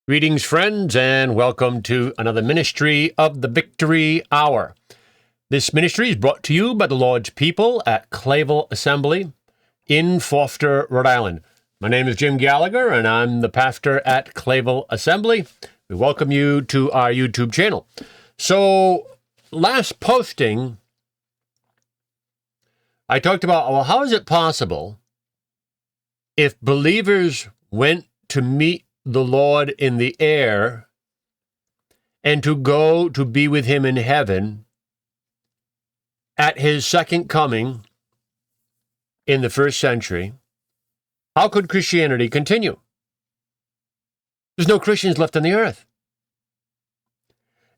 Greetings, friends, and welcome to another ministry of the Victory Hour. This ministry is brought to you by the Lord's people at Clavel Assembly in Foster, Rhode Island. My name is Jim Gallagher, and I'm the pastor at Clavel Assembly. We welcome you to our YouTube channel. So, last posting, I talked about, well, how is it possible if believers went to meet the Lord in the air and to go to be with him in heaven at his second coming in the first century? How could Christianity continue? There's no Christians left on the earth.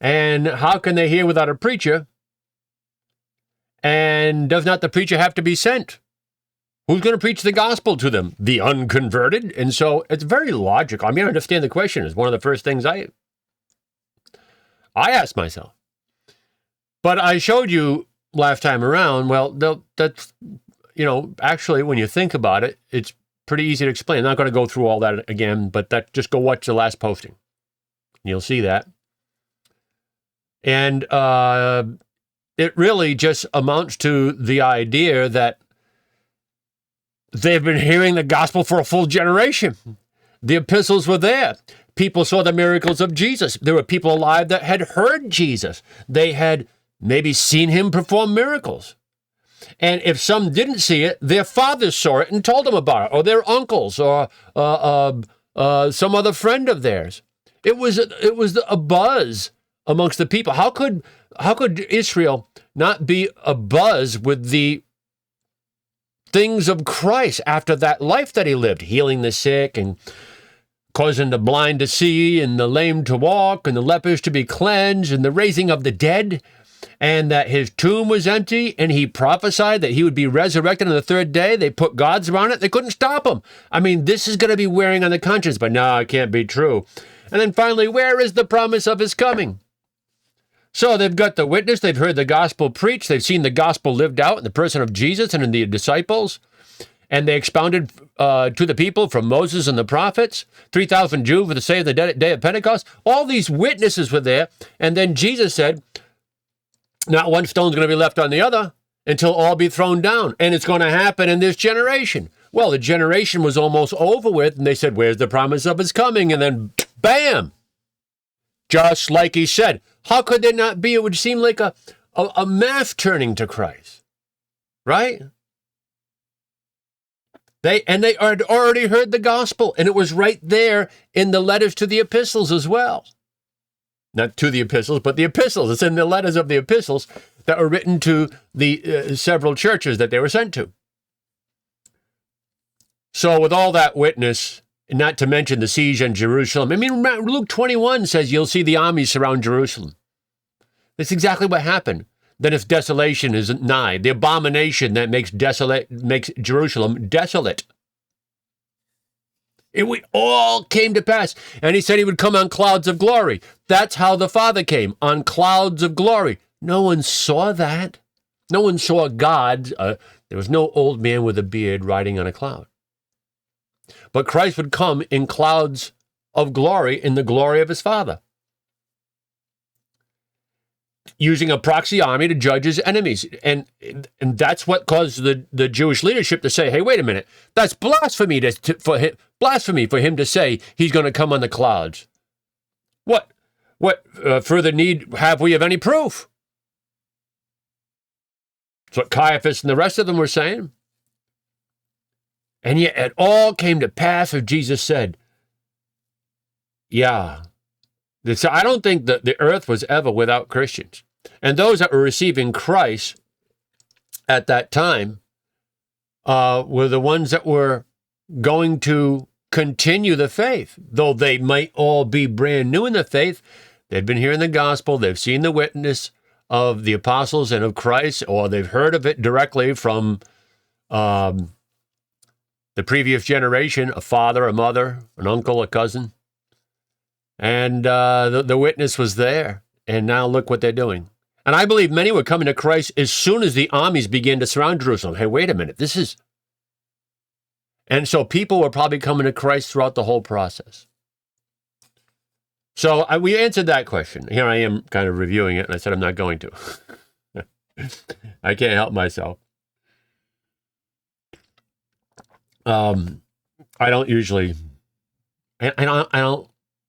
And how can they hear without a preacher? And does not the preacher have to be sent? Who's going to preach the gospel to them? The unconverted? And so it's very logical. I mean, I understand the question. It's one of the first things I asked myself. But I showed you last time around, well, that's, actually, when you think about it, it's pretty easy to explain. I'm not going to go through all that again, but just go watch the last posting. You'll see that. And it really just amounts to the idea that they've been hearing the gospel for a full generation. The epistles were there. People saw the miracles of Jesus. There were people alive that had heard Jesus. They had maybe seen him perform miracles. And if some didn't see it, their fathers saw it and told them about it, or their uncles, or some other friend of theirs. It was a buzz amongst the people. How could Israel not be abuzz with the things of Christ after that life that he lived, healing the sick and causing the blind to see and the lame to walk and the lepers to be cleansed and the raising of the dead, and that his tomb was empty and he prophesied that he would be resurrected on the third day? They put gods around it. They couldn't stop him. I mean, this is going to be wearing on the conscience, but no, it can't be true. And then finally, where is the promise of his coming? So they've got the witness, they've heard the gospel preached, they've seen the gospel lived out in the person of Jesus and in the disciples, and they expounded to the people from Moses and the prophets, 3,000 Jews for the day of the day of Pentecost. All these witnesses were there, and then Jesus said, not one stone's going to be left on the other until all be thrown down, and it's going to happen in this generation. Well, the generation was almost over with, and they said, where's the promise of his coming? And then, bam! Just like he said. How could there not be? It would seem like a mass turning to Christ, right? They had already heard the gospel, and it was right there in the letters to the epistles as well. Not to the epistles, but the epistles. It's in the letters of the epistles that were written to the several churches that they were sent to. So with all that witness, not to mention the siege on Jerusalem. I mean, Luke 21 says you'll see the armies surround Jerusalem. That's exactly what happened. Then its desolation is nigh. The abomination that makes Jerusalem desolate. It all came to pass. And he said he would come on clouds of glory. That's how the Father came, on clouds of glory. No one saw that. No one saw God. There was no old man with a beard riding on a cloud. But Christ would come in clouds of glory, in the glory of his Father, using a proxy army to judge his enemies. And that's what caused the Jewish leadership to say, hey, wait a minute, that's blasphemy for him to say he's going to come on the clouds. What further need have we of any proof? That's what Caiaphas and the rest of them were saying. And yet it all came to pass as Jesus said. Yeah. I don't think that the earth was ever without Christians. And those that were receiving Christ at that time were the ones that were going to continue the faith. Though they might all be brand new in the faith, they've been hearing the gospel, they've seen the witness of the apostles and of Christ, or they've heard of it directly from the previous generation, a father, a mother, an uncle, a cousin. And the witness was there. And now look what they're doing. And I believe many were coming to Christ as soon as the armies began to surround Jerusalem. Hey, wait a minute. And so people were probably coming to Christ throughout the whole process. So we answered that question. Here I am kind of reviewing it, and I said I'm not going to. I can't help myself. I don't usually, I'm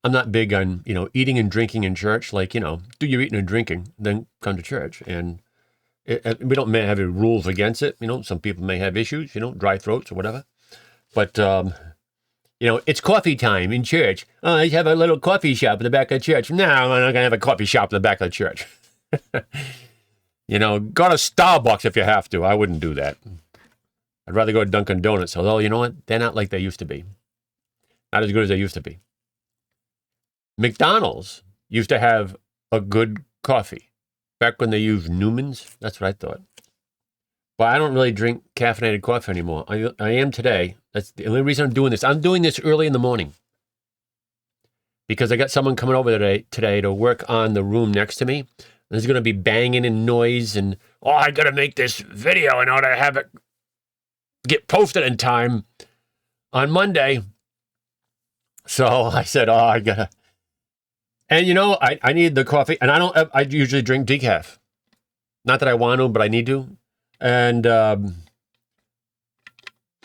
not big on, eating and drinking in church. Like, do your eating and drinking, then come to church. And we don't have any rules against it. Some people may have issues, dry throats or whatever. But, it's coffee time in church. Oh, I have a little coffee shop in the back of church. No, I'm not going to have a coffee shop in the back of the church. Go to Starbucks if you have to. I wouldn't do that. I'd rather go to Dunkin' Donuts, although, you know what? They're not like they used to be. Not as good as they used to be. McDonald's used to have a good coffee. Back when they used Newman's, that's what I thought. But I don't really drink caffeinated coffee anymore. I am today. That's the only reason I'm doing this. I'm doing this early in the morning. Because I got someone coming over today to work on the room next to me. There's going to be banging and noise and, I got to make this video in order to have it get posted in time on Monday. So I said, I gotta. And I need the coffee, and I usually drink decaf. Not that I want to, but I need to. And I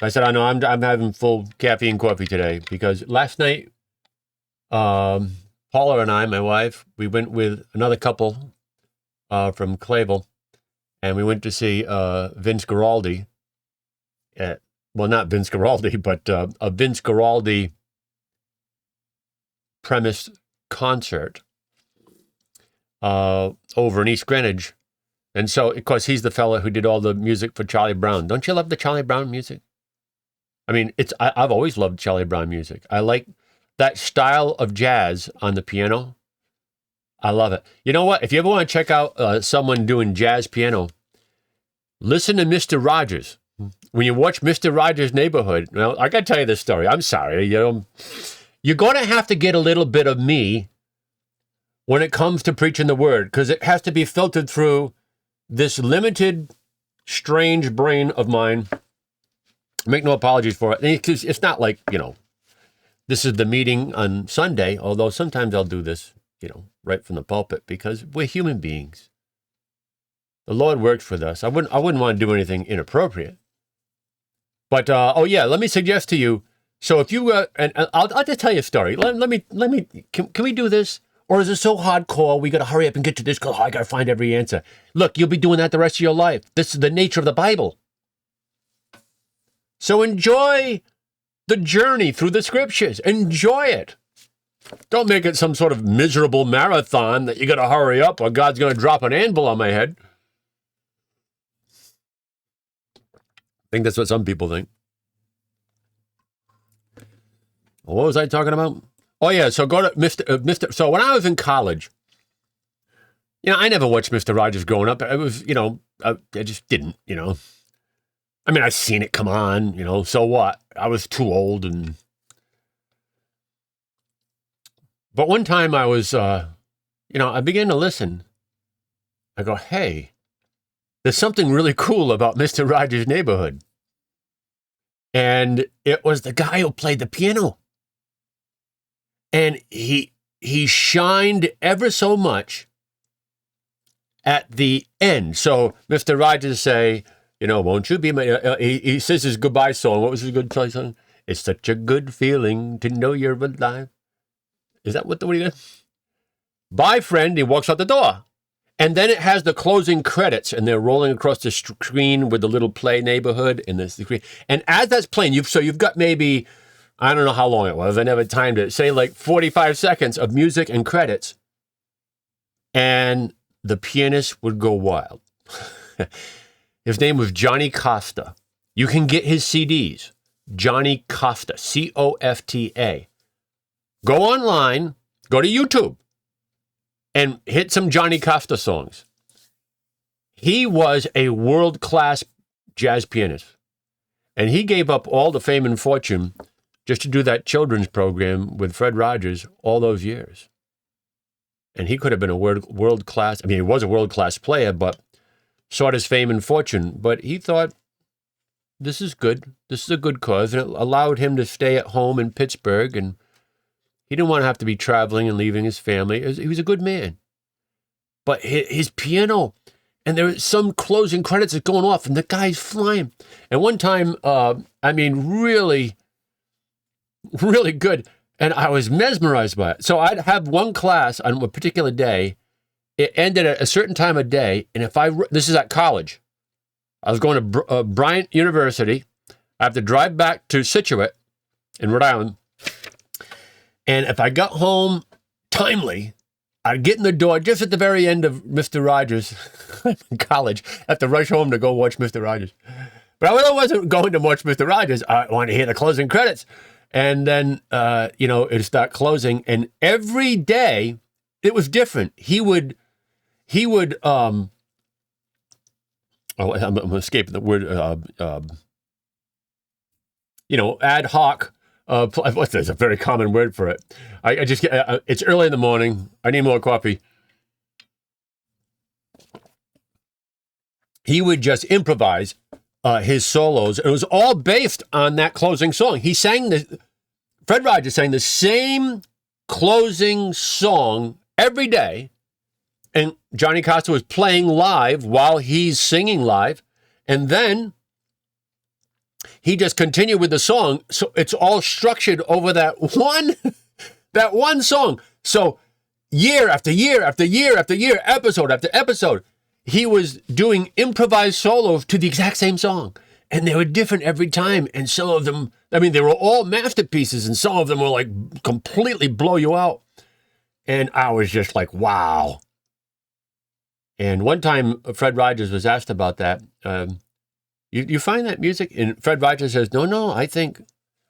said, I know I'm having full caffeine coffee today because last night, Paula and I, my wife, we went with another couple from Clavel, and we went to see Vince Guaraldi. Not Vince Guaraldi, but a Vince Guaraldi premise concert over in East Greenwich. And so, of course, he's the fella who did all the music for Charlie Brown. Don't you love the Charlie Brown music? I mean, I've always loved Charlie Brown music. I like that style of jazz on the piano. I love it. You know what? If you ever want to check out someone doing jazz piano, listen to Mr. Rogers. When you watch Mr. Rogers' Neighborhood, I got to tell you this story. I'm sorry. You're going to have to get a little bit of me when it comes to preaching the word, because it has to be filtered through this limited, strange brain of mine. Make no apologies for it. It's not like, this is the meeting on Sunday, although sometimes I'll do this, right from the pulpit, because we're human beings. The Lord works with us. I wouldn't want to do anything inappropriate. But, let me suggest to you, so if you, and I'll just tell you a story. Can we do this? Or is it so hardcore, we got to hurry up and get to this because I got to find every answer? Look, you'll be doing that the rest of your life. This is the nature of the Bible. So enjoy the journey through the scriptures. Enjoy it. Don't make it some sort of miserable marathon that you got to hurry up or God's going to drop an anvil on my head. I think that's what some people think. What was I talking about? Oh, yeah, so go to Mr. So when I was in college, I never watched Mr. Rogers growing up. I was, I just didn't, I mean, I've seen it come on, so what? I was too old. But one time I was, I began to listen. I go, hey, there's something really cool about Mr. Rogers' Neighborhood. And it was the guy who played the piano. And he shined ever so much at the end. So Mr. Rogers say, won't you be my, he says his goodbye song. What was his goodbye song? It's such a good feeling to know you're alive. Is that what he did? Bye, friend. He walks out the door. And then it has the closing credits, and they're rolling across the screen with the little play neighborhood and the screen. And as that's playing, you've got maybe, I don't know how long it was. I never timed it. Say like 45 seconds of music and credits. And the pianist would go wild. His name was Johnny Costa. You can get his CDs. Johnny Costa, Cofta. Go online, go to YouTube, and hit some Johnny Costa songs. He was a world-class jazz pianist. And he gave up all the fame and fortune just to do that children's program with Fred Rogers all those years. And he could have been a world-class, he was a world-class player, but sought his fame and fortune. But he thought, this is good. This is a good cause. And it allowed him to stay at home in Pittsburgh and He didn't want to have to be traveling and leaving his family. He was a good man. But his piano, and there was some closing credits that's going off, and the guy's flying. And one time, really, really good. And I was mesmerized by it. So I'd have one class on a particular day. It ended at a certain time of day. And this is at college. I was going to Bryant University. I have to drive back to Scituate in Rhode Island. And if I got home timely, I'd get in the door just at the very end of Mr. Rogers in college. I have to rush home to go watch Mr. Rogers. But I wasn't going to watch Mr. Rogers. I wanted to hear the closing credits. And then, it'd start closing. And every day, it was different. He would, I'm escaping the word, ad hoc. There's a very common word for it. I just get, it's early in the morning. I need more coffee. He would just improvise his solos. It was all based on that closing song. Fred Rogers sang the same closing song every day. And Johnny Costa was playing live while he's singing live. And then he just continued with the song. So it's all structured over that one song. So year after year after year after year, episode after episode, he was doing improvised solos to the exact same song. And they were different every time. And some of them, they were all masterpieces. And some of them were like completely blow you out. And I was just like, wow. And one time Fred Rogers was asked about that. You find that music? And Fred Rogers says, no,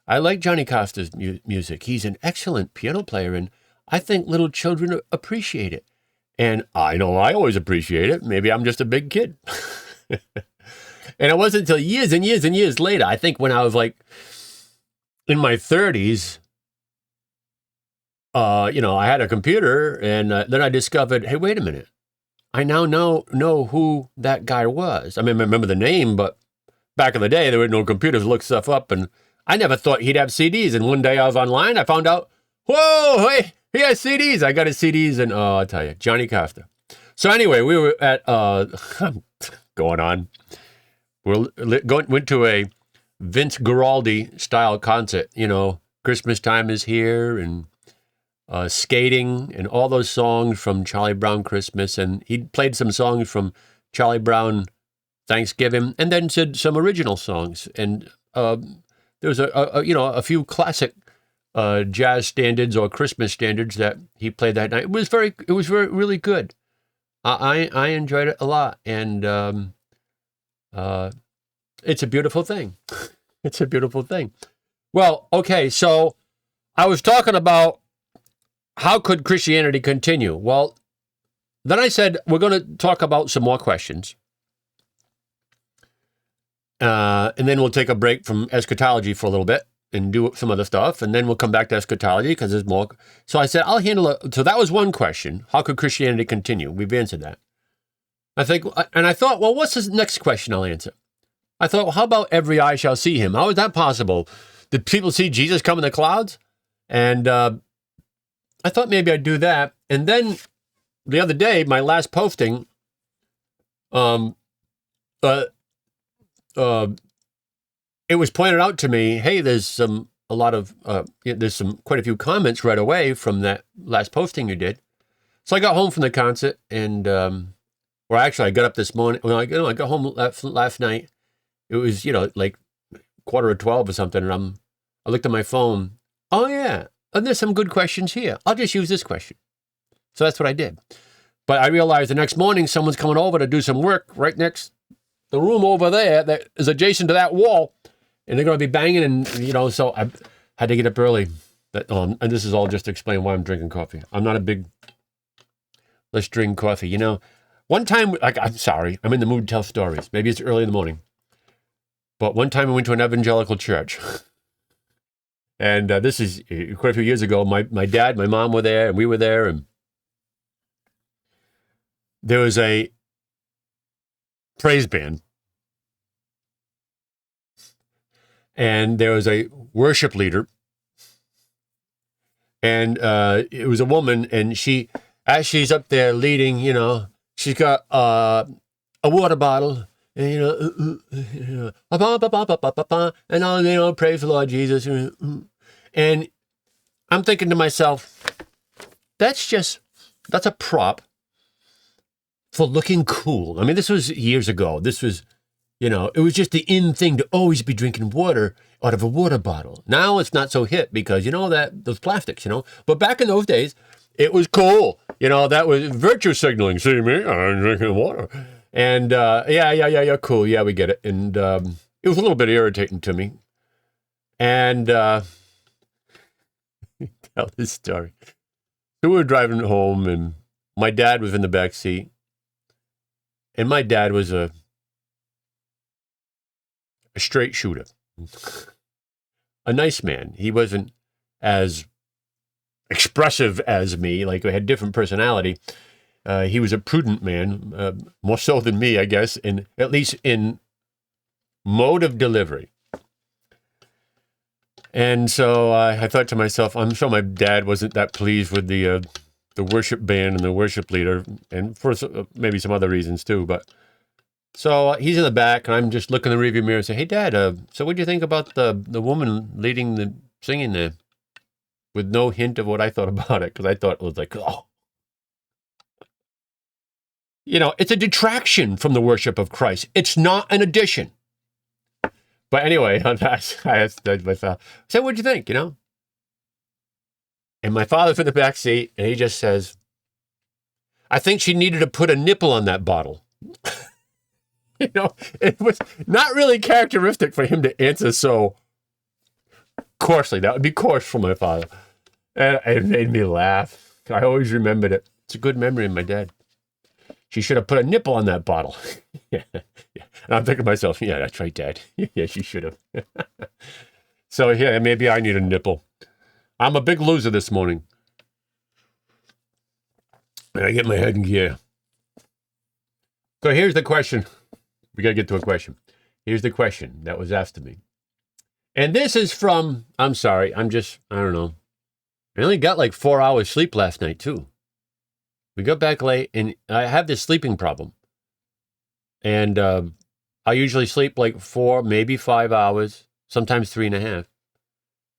I like Johnny Costa's music. He's an excellent piano player, and I think little children appreciate it. And I know I always appreciate it. Maybe I'm just a big kid. And it wasn't until years and years and years later, I think when I was like in my 30s, I had a computer, and then I discovered, hey, wait a minute. I now know who that guy was. I remember the name, but back in the day, there were no computers to look stuff up, and I never thought he'd have CDs. And one day I was online, I found out, whoa, hey, he has CDs. I got his CDs, and I'll tell you, Johnny Costa. So anyway, we were at, going on. Went to a Vince Guaraldi style concert. Christmas Time is Here, and Skating, and all those songs from Charlie Brown Christmas. And he played some songs from Charlie Brown Thanksgiving, and then said some original songs. And there was a few classic jazz standards or Christmas standards that he played that night. It was really good. I enjoyed it a lot, and it's a beautiful thing. It's a beautiful thing. Well, okay, so I was talking about how could Christianity continue? Well, then I said we're going to talk about some more questions. And then we'll take a break from eschatology for a little bit and do some other stuff. And then we'll come back to eschatology because there's more. So I said, I'll handle it. So that was one question. How could Christianity continue? We've answered that. I thought, well, what's the next question I'll answer? I thought, well, how about every eye shall see him? How is that possible? Did people see Jesus come in the clouds? And I thought maybe I'd do that. And then the other day, my last posting, it was pointed out to me, hey, there's quite a few comments right away from that last posting you did. So I got home from the concert, and I got up this morning. Well, I got home last night. It was like 11:45 or something, and I looked at my phone. Oh yeah, and there's some good questions here. I'll just use this question. So that's what I did. But I realized the next morning someone's coming over to do some work right next the room over there that is adjacent to that wall, and they're going to be banging, and so I had to get up early. And this is all just to explain why I'm drinking coffee. I'm not a big let's drink coffee. One time, I'm sorry, I'm in the mood to tell stories. Maybe it's early in the morning, but one time I went to an evangelical church, and this is quite a few years ago. My dad, my mom were there, and we were there, and there was a praise band, and there was a worship leader, And it was a woman, and as she's up there leading, she's got a water bottle, and and all, praise the Lord Jesus. And I'm thinking to myself, that's a prop for looking cool. I mean, this was years ago. This was, it was just the in thing to always be drinking water out of a water bottle. Now it's not so hip because, those plastics, But back in those days, it was cool. That was virtue signaling. See me? I'm drinking water. And yeah, cool. Yeah, we get it. And it was a little bit irritating to me. And tell this story. So we were driving home, and my dad was in the back seat. And my dad was a straight shooter, a nice man. He wasn't as expressive as me, like we had different personality. He was a prudent man, more so than me, I guess, at least in mode of delivery. And so I thought to myself, I'm sure my dad wasn't that pleased with the worship band and the worship leader, and for maybe some other reasons too. But so he's in the back, and I'm just looking in the rearview mirror and say, "Hey, Dad, so what do you think about the woman leading the singing there?" With no hint of what I thought about it, because I thought it was like, oh. It's a detraction from the worship of Christ. It's not an addition. But anyway, I asked myself, I said, what'd you think, And my father's in the back seat, and he just says, I think she needed to put a nipple on that bottle. It was not really characteristic for him to answer so coarsely. That would be coarse for my father. And it made me laugh. I always remembered it. It's a good memory of my dad. She should have put a nipple on that bottle. Yeah. And I'm thinking to myself, yeah, that's right, Dad. Yeah, she should have. So, yeah, maybe I need a nipple. I'm a big loser this morning. And I get my head in gear. So here's the question. We got to get to a question. Here's the question that was asked to me. And this is from, I'm sorry, I don't know. I only got like 4 hours sleep last night, too. We got back late, and I have this sleeping problem. And I usually sleep like 4, maybe 5 hours, sometimes 3.5.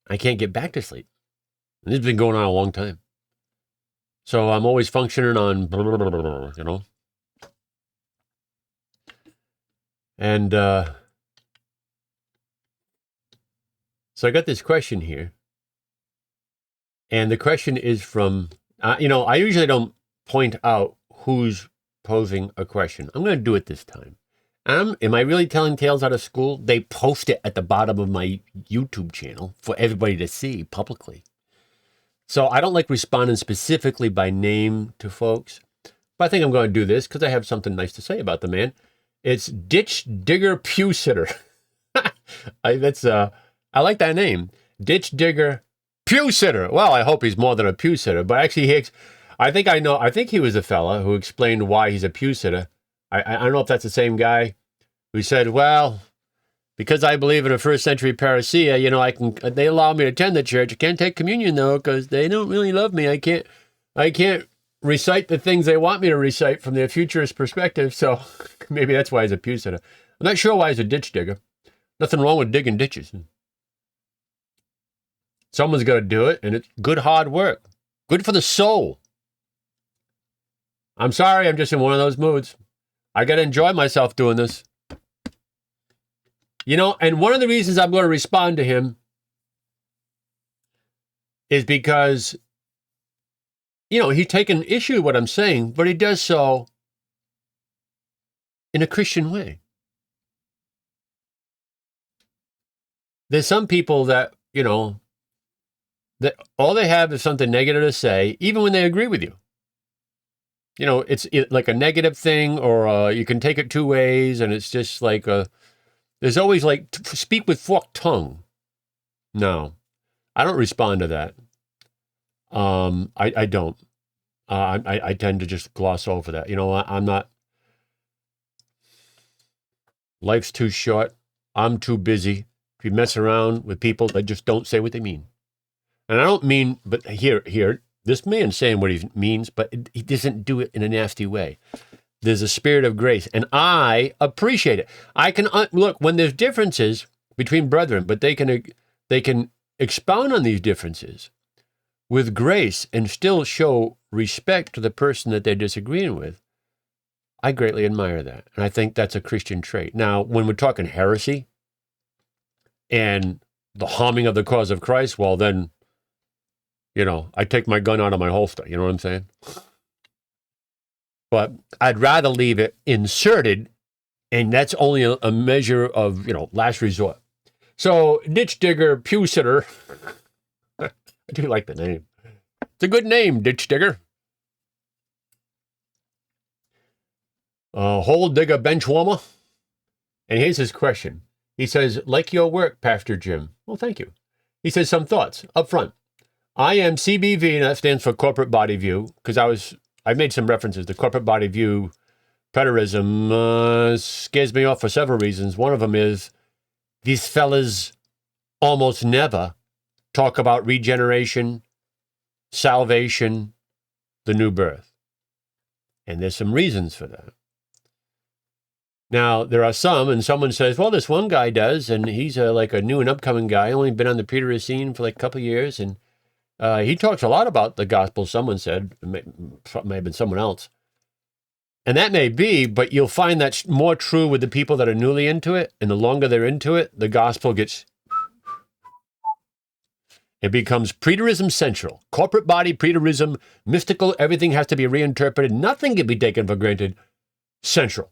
I can't get back to sleep. And this has been going on a long time. So I'm always functioning on, And so I got this question here. And the question is from, I usually don't point out who's posing a question. I'm going to do it this time. Am I really telling tales out of school? They post it at the bottom of my YouTube channel for everybody to see publicly. So I don't like responding specifically by name to folks. But I think I'm going to do this because I have something nice to say about the man. It's Ditch Digger Pew Sitter. I like that name. Ditch Digger Pew Sitter. Well, I hope he's more than a pew sitter. But actually, I think he was a fella who explained why he's a pew sitter. I don't know if that's the same guy who said, well, because I believe in a first century parousia, they allow me to attend the church. I can't take communion though, because they don't really love me. I can't recite the things they want me to recite from their futurist perspective. So maybe that's why he's a pew sitter. I'm not sure why he's a ditch digger. Nothing wrong with digging ditches. Someone's got to do it, and it's good hard work. Good for the soul. I'm sorry, I'm just in one of those moods. I got to enjoy myself doing this. And one of the reasons I'm going to respond to him is because, he's taken issue with what I'm saying, but he does so in a Christian way. There's some people that, that all they have is something negative to say, even when they agree with you. It's like a negative thing, or you can take it two ways, and it's just like there's always like speak with forked tongue. No, I don't respond to that. I don't. I tend to just gloss over that. I'm not. Life's too short. I'm too busy to mess around with people that just don't say what they mean. And I don't mean, but here, this man's saying what he means, but he doesn't do it in a nasty way. There's a spirit of grace, and I appreciate it. I can look when there's differences between brethren, but they can expound on these differences with grace and still show respect to the person that they're disagreeing with. I greatly admire that, and I think that's a Christian trait. Now, when we're talking heresy and the harming of the cause of Christ, well, then, I take my gun out of my holster. You know what I'm saying? But I'd rather leave it inserted, and that's only a measure of, last resort. So, ditch digger, pew sitter. I do like the name. It's a good name, ditch digger. Hole digger, bench warmer. And here's his question. He says, like your work, Pastor Jim. Well, thank you. He says, some thoughts up front. I am CBV, and that stands for corporate body view, because I made some references to corporate body view. Preterism scares me off for several reasons. One of them is these fellas almost never talk about regeneration, salvation, the new birth. And there's some reasons for that. Now, there are some, and someone says, well, this one guy does, and he's like a new and upcoming guy, only been on the preterist scene for like a couple of years, and he talks a lot about the gospel, someone said. It may have been someone else. And that may be, but you'll find that's more true with the people that are newly into it, and the longer they're into it, the gospel it becomes preterism central. Corporate body, preterism, mystical, everything has to be reinterpreted. Nothing can be taken for granted. Central.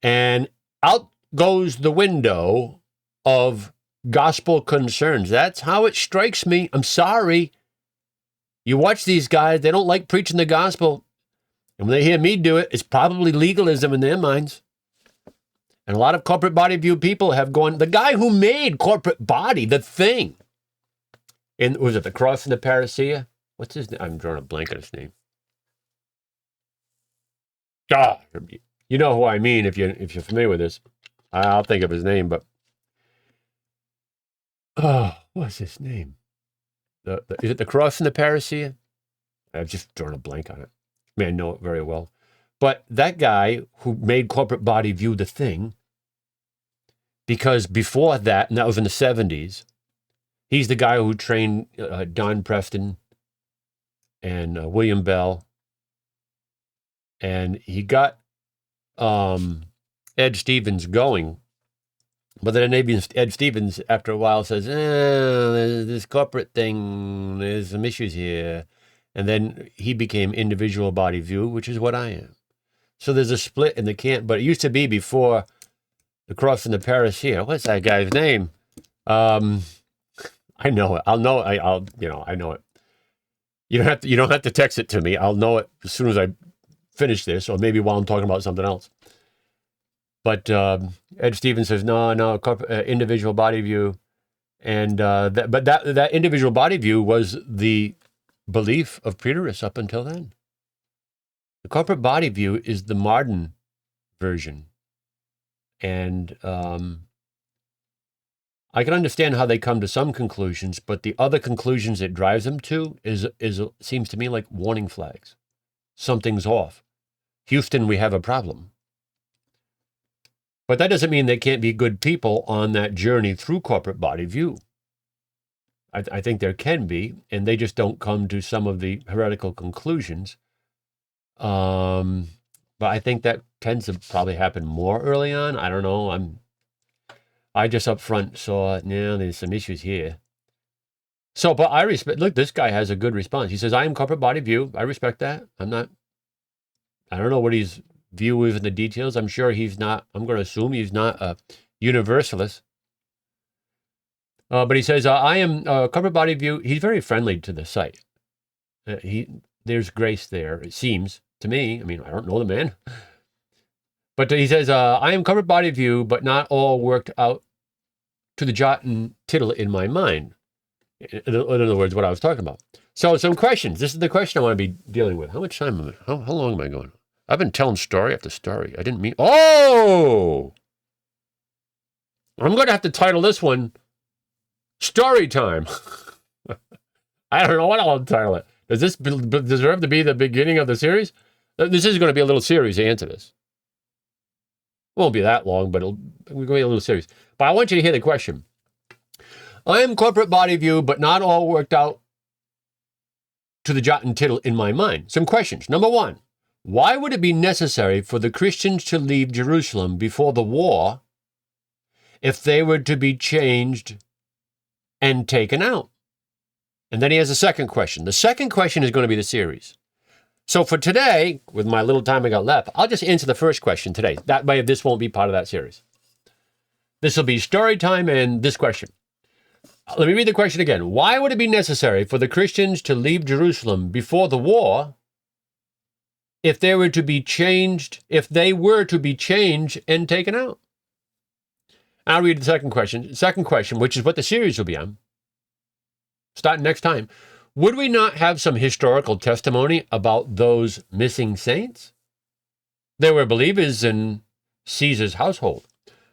And out goes the window of gospel concerns. That's how it strikes me. I'm sorry. You watch these guys, they don't like preaching the gospel. And when they hear me do it, it's probably legalism in their minds. And a lot of corporate body view people have gone, the guy who made corporate body, the thing. And was it the cross and the parousia? What's his name? I'm drawing a blank on his name. You know who I mean if you're familiar with this. I'll think of his name, but what's his name? Is it the cross and the parousia? I've just drawn a blank on it. I mean, I know it very well. But that guy who made corporate body view the thing, because before that, and that was in the 70s, he's the guy who trained Don Preston and William Bell. And he got Ed Stevens going. But then Ed Stevens, after a while, says, there's this corporate thing, there's some issues here. And then he became individual body view, which is what I am. So there's a split in the camp, but it used to be before the cross and the parousia. What's that guy's name? I know it. I know it. You don't have to text it to me. I'll know it as soon as I finish this, or maybe while I'm talking about something else. But Ed Stevens says, no, individual body view. And that individual body view was the belief of preterists up until then. The corporate body view is the modern version. And I can understand how they come to some conclusions, but the other conclusions it drives them to seems to me like warning flags. Something's off. Houston, we have a problem. But that doesn't mean they can't be good people on that journey through corporate body view. I think there can be, and they just don't come to some of the heretical conclusions. But I think that tends to probably happen more early on. I don't know. I just up front saw, there's some issues here. So, but I respect, look, this guy has a good response. He says, I am corporate body view. I respect that. I don't know what his view is in the details. I'm sure he's not, I'm going to assume he's not a universalist. But he says, I am corporate body view. He's very friendly to the site. There's grace there, it seems to me. I mean, I don't know the man. But he says, I am corporate body view, but not all worked out to the jot and tittle in my mind. In other words, what I was talking about. So some questions. This is the question I want to be dealing with. How much time am I? How long am I going? I've been telling story after story. I didn't mean... Oh! I'm going to have to title this one Story Time. I don't know what I'll entitle it. Does this deserve to be the beginning of the series? This is going to be a little series to answer this. It won't be that long, but we're going to be a little series. But I want you to hear the question. I am corporate body view, but not all worked out to the jot and tittle in my mind. Some questions. Number one, why would it be necessary for the Christians to leave Jerusalem before the war if they were to be changed and taken out? And then he has a second question. The second question is going to be the series. So for today, with my little time I got left, I'll just answer the first question today. That way, this won't be part of that series. This will be story time and this question. Let me read the question again. Why would it be necessary for the Christians to leave Jerusalem before the war if they were to be changed and taken out? I'll read the second question. Second question, which is what the series will be on, starting next time. Would we not have some historical testimony about those missing saints? They were believers in Caesar's household.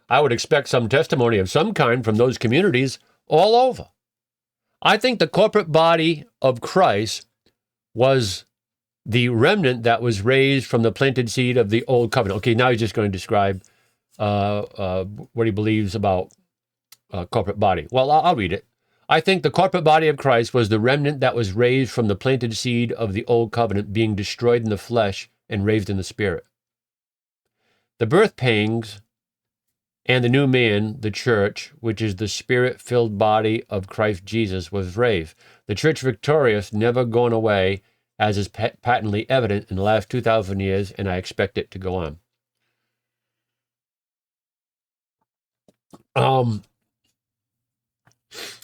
I would expect some testimony of some kind from those communities all over. I think the corporate body of Christ was the remnant that was raised from the planted seed of the old covenant. Okay, now he's just going to describe what he believes about corporate body. Well, I'll read it. I think the corporate body of Christ was the remnant that was raised from the planted seed of the old covenant, being destroyed in the flesh and raised in the spirit. The birth pangs and the new man, the church, which is the spirit-filled body of Christ Jesus, was raised. The church victorious, never gone away, as is patently evident in the last 2,000 years, and I expect it to go on.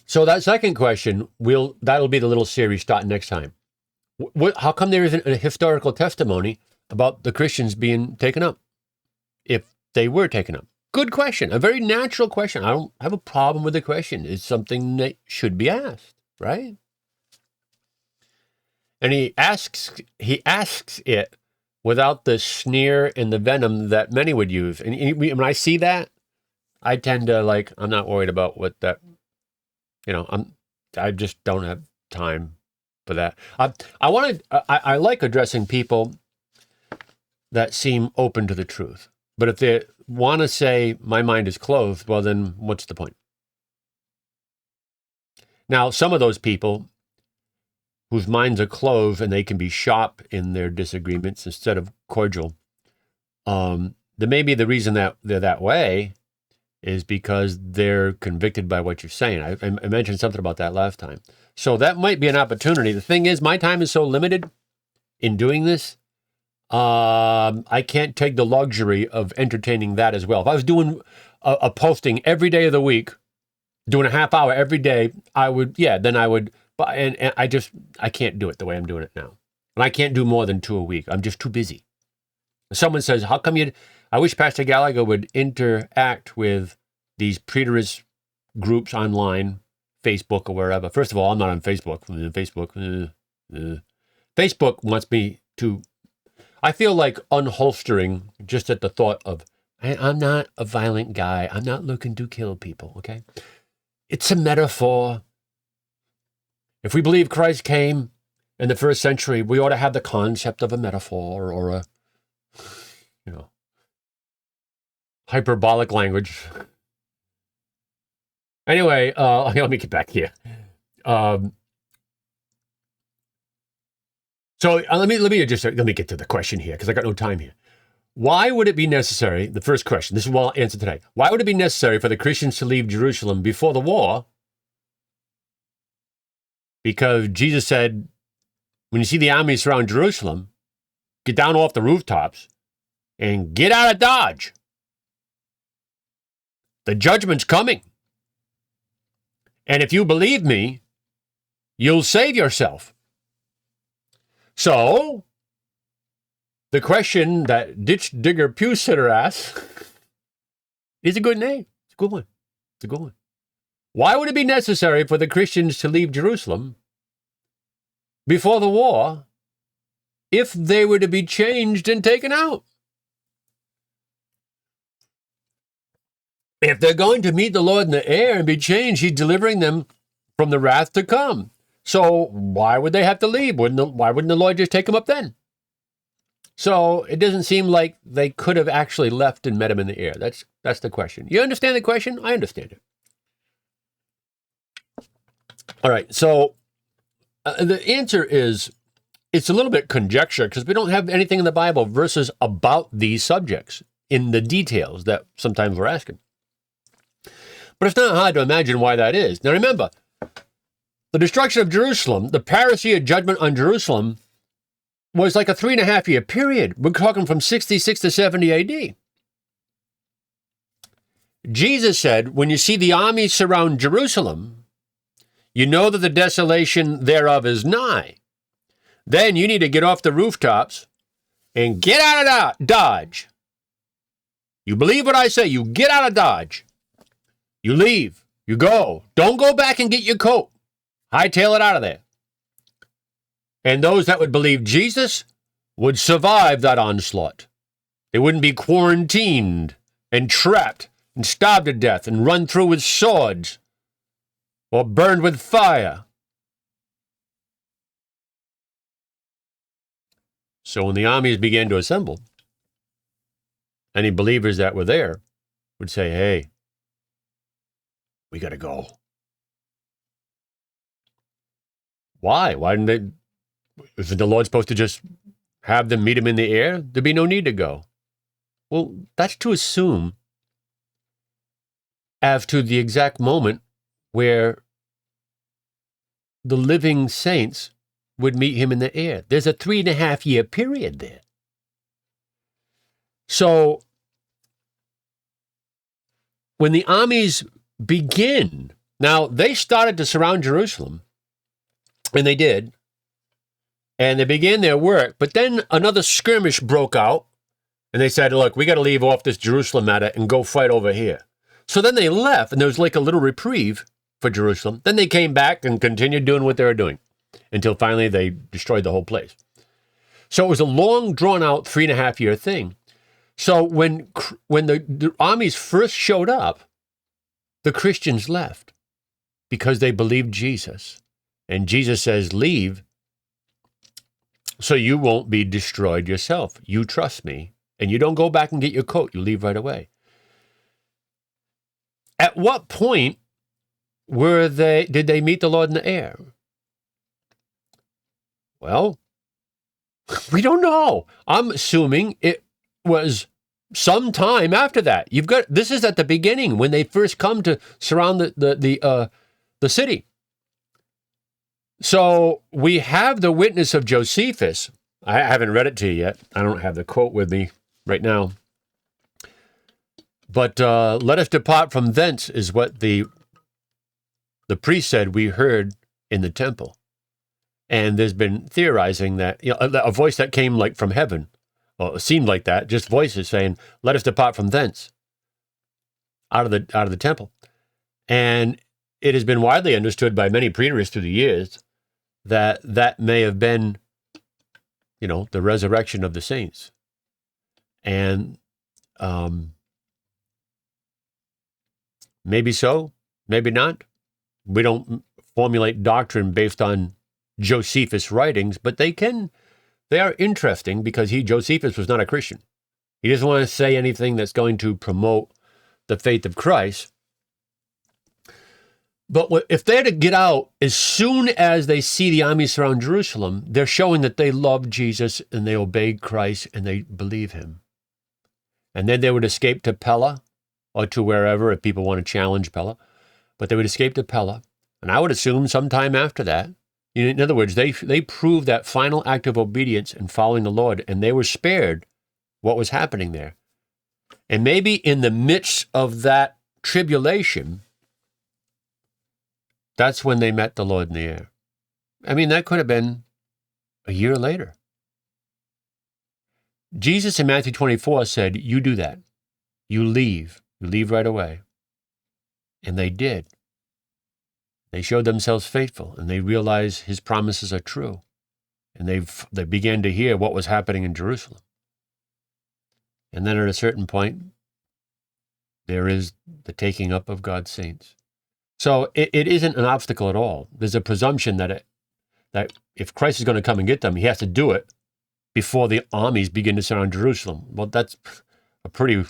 So that second question, that'll be the little series starting next time. How come there isn't a historical testimony about the Christians being taken up, if they were taken up? Good question, a very natural question. I don't have a problem with the question. It's something that should be asked, right? And he asks it without the sneer and the venom that many would use. And when I see that, I tend to I'm not worried about what that, I just don't have time for that. I like addressing people that seem open to the truth. But if they want to say my mind is closed, well, then what's the point? Now, some of those people whose minds are closed and they can be sharp in their disagreements instead of cordial, there may be the reason that they're that way is because they're convicted by what you're saying. I mentioned something about that last time. So that might be an opportunity. The thing is, my time is so limited in doing this, I can't take the luxury of entertaining that as well. If I was doing a posting every day of the week, doing a half hour every day, I would, but I can't do it the way I'm doing it now. And I can't do more than 2 a week. I'm just too busy. Someone says, how come I wish Pastor Gallagher would interact with these preterist groups online, Facebook or wherever. First of all, I'm not on Facebook. Facebook wants me to, I feel like unholstering just at the thought of, I'm not a violent guy. I'm not looking to kill people, okay? It's a metaphor. If we believe Christ came in the first century, we ought to have the concept of a metaphor or a, hyperbolic language. Anyway, let me get back here. So let me get to the question here because I got no time here. Why would it be necessary? The first question. This is what I'll answer today. Why would it be necessary for the Christians to leave Jerusalem before the war? Because Jesus said, when you see the army surround Jerusalem, get down off the rooftops and get out of Dodge. The judgment's coming. And if you believe me, you'll save yourself. So, the question that Ditch Digger Pew Sitter asks is a good name. It's a good one. It's a good one. Why would it be necessary for the Christians to leave Jerusalem before the war if they were to be changed and taken out? If they're going to meet the Lord in the air and be changed, he's delivering them from the wrath to come. So why would they have to leave? Why wouldn't the Lord just take them up then? So it doesn't seem like they could have actually left and met him in the air. That's the question. You understand the question? I understand it. All right, so the answer is, it's a little bit conjecture because we don't have anything in the Bible, verses about these subjects in the details that sometimes we're asking. But it's not hard to imagine why that is. Now remember, the destruction of Jerusalem, the parousia judgment on Jerusalem, was like a 3.5 year period. We're talking from 66 to 70 AD. Jesus said, when you see the armies surround Jerusalem, you know that the desolation thereof is nigh. Then you need to get off the rooftops and get out of Dodge. You believe what I say, you get out of Dodge. You leave, you go. Don't go back and get your coat. Hightail it out of there. And those that would believe Jesus would survive that onslaught. They wouldn't be quarantined and trapped and starved to death and run through with swords or burned with fire. So when the armies began to assemble, any believers that were there would say, hey, we got to go. Why? Why didn't they? Isn't the Lord supposed to just have them meet him in the air? There'd be no need to go. Well, that's to assume as to the exact moment where the living saints would meet him in the air. There's a 3.5 year period there. So when the armies begin, now they started to surround Jerusalem, and they did, and they began their work, but then another skirmish broke out, and they said, look, we got to leave off this Jerusalem matter and go fight over here. So then they left, and there was like a little reprieve for Jerusalem. Then they came back and continued doing what they were doing until finally they destroyed the whole place. So it was a long, drawn-out 3.5 year thing. So when the armies first showed up, the Christians left because they believed Jesus. And Jesus says, leave so you won't be destroyed yourself. You trust me. And you don't go back and get your coat. You leave right away. At what point did they meet the Lord in the air? Well, we don't know. I'm assuming it was some time after that. This is at the beginning when they first come to surround the city. So we have the witness of Josephus. I haven't read it to you yet. I don't have the quote with me right now. But let us depart from thence is what the priest said we heard in the temple. And there's been theorizing that a voice that came like from heaven, or seemed like that, just voices saying, let us depart from thence, out of the temple. And it has been widely understood by many preterists through the years that may have been, the resurrection of the saints. And maybe so, maybe not. We don't formulate doctrine based on Josephus' writings, but they are interesting because Josephus was not a Christian. He doesn't want to say anything that's going to promote the faith of Christ. But if they're to get out, as soon as they see the armies surround Jerusalem, they're showing that they love Jesus and they obey Christ and they believe him. And then they would escape to Pella or to wherever if people want to challenge Pella. But they would escape to Pella. And I would assume sometime after that, in other words, they proved that final act of obedience and following the Lord, and they were spared what was happening there. And maybe in the midst of that tribulation, that's when they met the Lord in the air. I mean, that could have been a year later. Jesus in Matthew 24 said, you do that. You leave right away. And they did. They showed themselves faithful, and they realized his promises are true. And they began to hear what was happening in Jerusalem. And then at a certain point, there is the taking up of God's saints. So it isn't an obstacle at all. There's a presumption that that if Christ is going to come and get them, he has to do it before the armies begin to surround Jerusalem. Well, that's a pretty,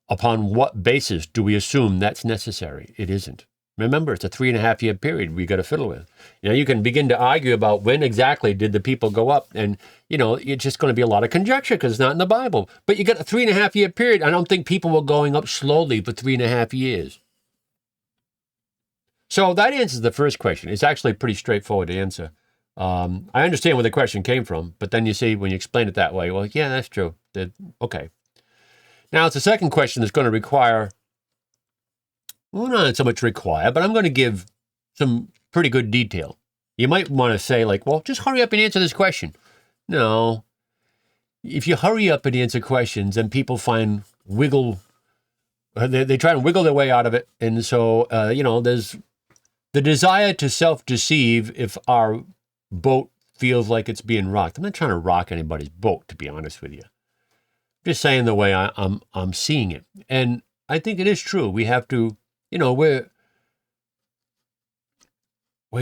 upon what basis do we assume that's necessary? It isn't. Remember, it's a 3.5-year period we got to fiddle with. You can begin to argue about when exactly did the people go up, and, it's just going to be a lot of conjecture because it's not in the Bible. But you got a 3.5-year period. I don't think people were going up slowly for 3.5 years. So that answers the first question. It's actually pretty straightforward to answer. I understand where the question came from, but then you see when you explain it that way, well, yeah, that's true. Okay. Now, it's the second question that's going to require, well, not so much require, but I'm going to give some pretty good detail. You might want to say, like, well, just hurry up and answer this question. No. If you hurry up and answer questions, then people find they try and wiggle their way out of it. And so, there's the desire to self-deceive if our boat feels like it's being rocked. I'm not trying to rock anybody's boat, to be honest with you. I'm just saying the way I'm seeing it. And I think it is true. We have to, we're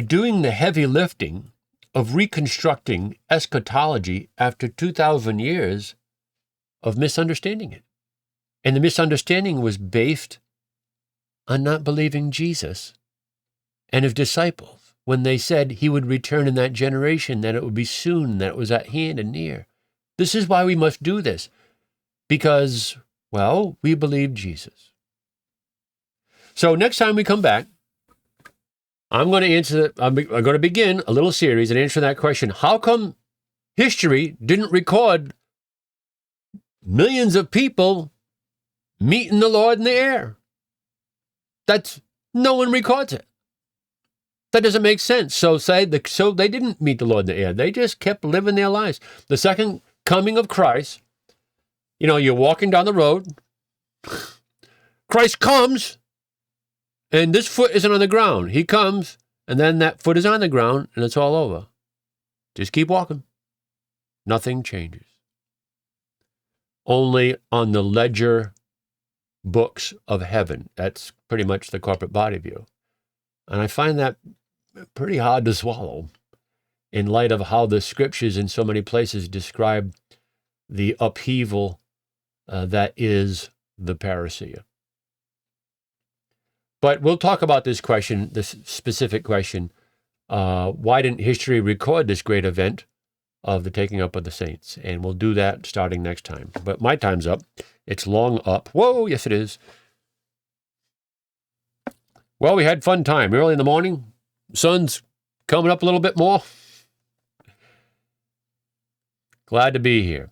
doing the heavy lifting of reconstructing eschatology after 2,000 years of misunderstanding it. And the misunderstanding was based on not believing Jesus and his disciples when they said he would return in that generation, that it would be soon, that it was at hand and near. This is why we must do this, because, well, we believe Jesus. So next time we come back, I'm going to begin a little series and answer that question. How come history didn't record millions of people meeting the Lord in the air? No one records it. That doesn't make sense. So they didn't meet the Lord in the air. They just kept living their lives. The second coming of Christ, you're walking down the road. Christ comes, and this foot isn't on the ground. He comes, and then that foot is on the ground, and it's all over. Just keep walking. Nothing changes. Only on the ledger books of heaven. That's pretty much the corporate body view. And I find that pretty hard to swallow in light of how the scriptures in so many places describe the upheaval that is the parousia. But we'll talk about this question, this specific question. Why didn't history record this great event of the taking up of the saints? And we'll do that starting next time. But my time's up. It's long up. Whoa, yes it is. Well, we had fun time early in the morning. Sun's coming up a little bit more. Glad to be here.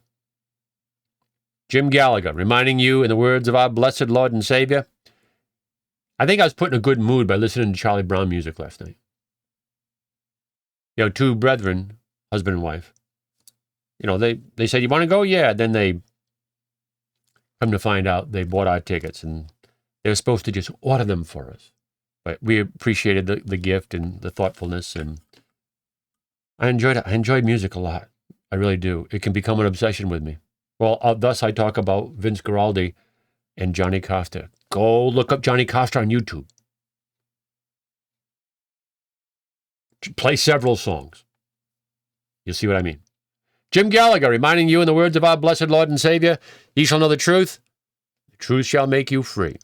Jim Gallagher, reminding you in the words of our blessed Lord and Savior. I think I was put in a good mood by listening to Charlie Brown music last night. Two brethren, husband and wife. They said, you want to go? Yeah. Then they come to find out they bought our tickets and they were supposed to just order them for us. But we appreciated the gift and the thoughtfulness, and I enjoyed it. I enjoyed music a lot. I really do. It can become an obsession with me. Well, thus I talk about Vince Guaraldi and Johnny Costa. Go look up Johnny Costa on YouTube. Play several songs. You'll see what I mean. Jim Gallagher, reminding you in the words of our blessed Lord and Savior, ye shall know the truth. The truth shall make you free.